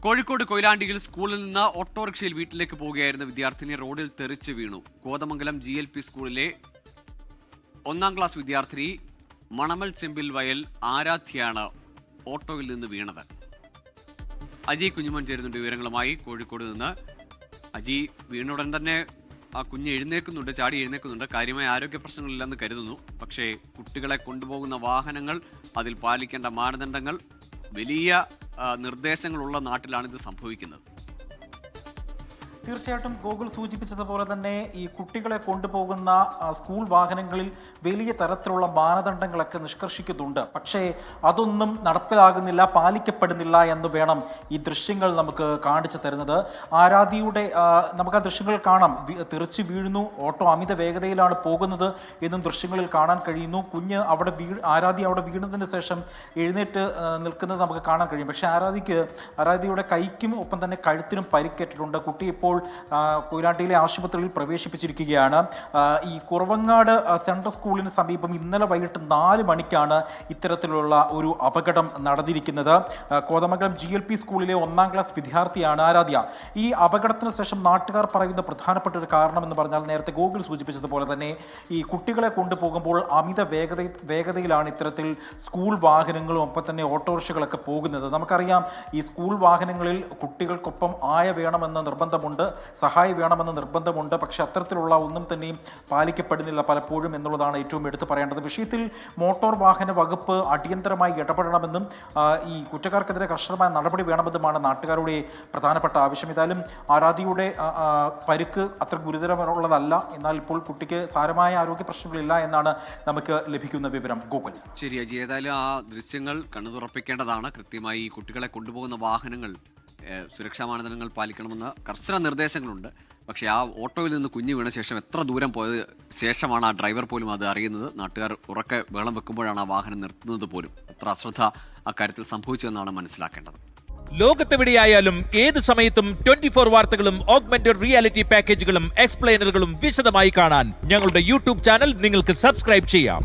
കോഴിക്കോട് കൊയിലാണ്ടിയിൽ സ്കൂളിൽ നിന്ന് ഓട്ടോറിക്ഷയിൽ വീട്ടിലേക്ക് പോവുകയായിരുന്ന വിദ്യാർത്ഥിനി റോഡിൽ തെറിച്ച് വീണു. കോതമംഗലം GLP സ്കൂളിലെ 1ാം ക്ലാസ് വിദ്യാർത്ഥിനി മണമൽ ചെമ്പിൽ വയൽ ആരാധ്യയാണ് ഓട്ടോയിൽ നിന്ന് വീണത്. അജി കുഞ്ഞുമൻ ചേരുന്നുണ്ട് വിവരങ്ങളുമായി കോഴിക്കോട് നിന്ന്. അജി, വീണുടൻ തന്നെ ആ കുഞ്ഞ് എഴുന്നേൽക്കുന്നുണ്ട്, ചാടി എഴുന്നേൽക്കുന്നുണ്ട്. കാര്യമായ ആരോഗ്യ പ്രശ്നങ്ങളില്ലെന്ന് കരുതുന്നു. പക്ഷേ കുട്ടികളെ കൊണ്ടുപോകുന്ന വാഹനങ്ങൾ, അതിൽ പാലിക്കേണ്ട മാനദണ്ഡങ്ങൾ, വലിയ നിർദ്ദേശങ്ങളുള്ള നാട്ടിലാണ് ഇത് സംഭവിക്കുന്നത്. തീർച്ചയായിട്ടും ഗൂഗിൾ സൂചിപ്പിച്ചതുപോലെ തന്നെ ഈ കുട്ടികളെ കൊണ്ടുപോകുന്ന സ്കൂൾ വാഹനങ്ങളിൽ വലിയ തരത്തിലുള്ള മാനദണ്ഡങ്ങളൊക്കെ നിഷ്കർഷിക്കുന്നുണ്ട്. പക്ഷേ അതൊന്നും നടപ്പിലാകുന്നില്ല, പാലിക്കപ്പെടുന്നില്ല എന്ന് വേണം ഈ ദൃശ്യങ്ങൾ നമുക്ക് കാണിച്ചു തരുന്നത്. ആരാധ്യയുടെ നമുക്ക് ആ ദൃശ്യങ്ങൾ കാണാം. തെറിച്ച് വീഴുന്നു, ഓട്ടോ അമിത വേഗതയിലാണ് പോകുന്നത് എന്നും ദൃശ്യങ്ങളിൽ കാണാൻ കഴിയുന്നു. കുഞ്ഞ് അവിടെ ആരാധ്യ അവിടെ വീണതിന് ശേഷം എഴുന്നേറ്റ് നിൽക്കുന്നത് നമുക്ക് കാണാൻ കഴിയും. പക്ഷേ ആരാധ്യയുടെ കൈക്കും ഒപ്പം തന്നെ കഴുത്തിനും പരിക്കേറ്റിട്ടുണ്ട്. കുട്ടി ഇപ്പോൾ കൊയിലാണ്ടിയിലെ ആശുപത്രിയിൽ പ്രവേശിപ്പിച്ചിരിക്കുകയാണ്. ഈ കുറവങ്ങാട് സെൻട്രൽ സ്കൂളിന് സമീപം ഇന്നലെ വൈകിട്ട് 4 മണിക്കാണ് ഇത്തരത്തിലുള്ള ഒരു അപകടം നടന്നിരിക്കുന്നത്. കോതമംഗലം GLP സ്കൂളിലെ 1ാം ക്ലാസ് വിദ്യാർത്ഥിയാണ് ആരാധ്യ. ഈ അപകടത്തിന് ശേഷം നാട്ടുകാർ പറയുന്ന പ്രധാനപ്പെട്ട ഒരു കാരണം എന്ന് പറഞ്ഞാൽ, നേരത്തെ ഗൂഗിൾ സൂചിപ്പിച്ചതുപോലെ തന്നെ ഈ കുട്ടികളെ കൊണ്ടുപോകുമ്പോൾ അമിത വേഗതയിലാണ് ഇത്തരത്തിൽ സ്കൂൾ വാഹനങ്ങളും ഒപ്പം തന്നെ ഓട്ടോറിക്ഷകളൊക്കെ പോകുന്നത്. നമുക്കറിയാം, ഈ സ്കൂൾ വാഹനങ്ങളിൽ കുട്ടികൾക്കൊപ്പം ആയ വേണമെന്ന നിർബന്ധമുണ്ട്, സഹായം വേണമെന്ന് നിർബന്ധമുണ്ട്. പക്ഷെ അത്തരത്തിലുള്ള ഒന്നും തന്നെയും പാലിക്കപ്പെടുന്നില്ല പലപ്പോഴും എന്നുള്ളതാണ് ഏറ്റവും എടുത്തു പറയേണ്ടത്. വിഷയത്തിൽ മോട്ടോർ വാഹന വകുപ്പ് അടിയന്തരമായി ഇടപെടണമെന്നും ഈ കുറ്റക്കാർക്കെതിരെ കർശനമായ നടപടി വേണമെന്നുമാണ് നാട്ടുകാരുടെ പ്രധാനപ്പെട്ട ആവശ്യം. ഏതായാലും ആരാധ്യയുടെ പരിക്ക് അത്ര ഗുരുതരമുള്ളതല്ല. എന്നാൽ ഇപ്പോൾ കുട്ടിക്ക് സാരമായ ആരോഗ്യ പ്രശ്നങ്ങളില്ല എന്നാണ് നമുക്ക് ലഭിക്കുന്ന വിവരം. ഗോകുൽ. ശരി അജി, ഏതായാലും ആ ദൃശ്യങ്ങൾ കണ്ണു തുറപ്പിക്കേണ്ടതാണ്. കൃത്യമായി ഈ കുട്ടികളെ കൊണ്ടുപോകുന്ന വാഹനങ്ങൾ സുരക്ഷാ മാനദണ്ഡങ്ങൾ പാലിക്കണമെന്ന് കർശന നിർദ്ദേശങ്ങളുണ്ട്. പക്ഷേ ആ ഓട്ടോയിൽ നിന്ന് കുഞ്ഞ് വീണ ശേഷം എത്ര ദൂരം പോയത് ശേഷമാണ് ആ ഡ്രൈവർ പോലും അത് അറിയുന്നത്. നാട്ടുകാർ ഉറക്കെ ബഹളം വെക്കുമ്പോഴാണ് ആ വാഹനം നിർത്തുന്നത് പോലും. എത്ര അശ്രദ്ധ അക്കാര്യത്തിൽ സംഭവിച്ചതെന്നാണ് മനസ്സിലാക്കേണ്ടത്. ലോകത്തെവിടെയായാലും ഏത് സമയത്തും 24 വാർത്തകളും ഓഗ്മെന്റഡ് റിയാലിറ്റി പാക്കേജുകളും എക്സ്പ്ലെയിനറുകളും വിശദമായി കാണാൻ ഞങ്ങളുടെ YouTube ചാനൽ നിങ്ങൾക്ക് സബ്സ്ക്രൈബ് ചെയ്യാം.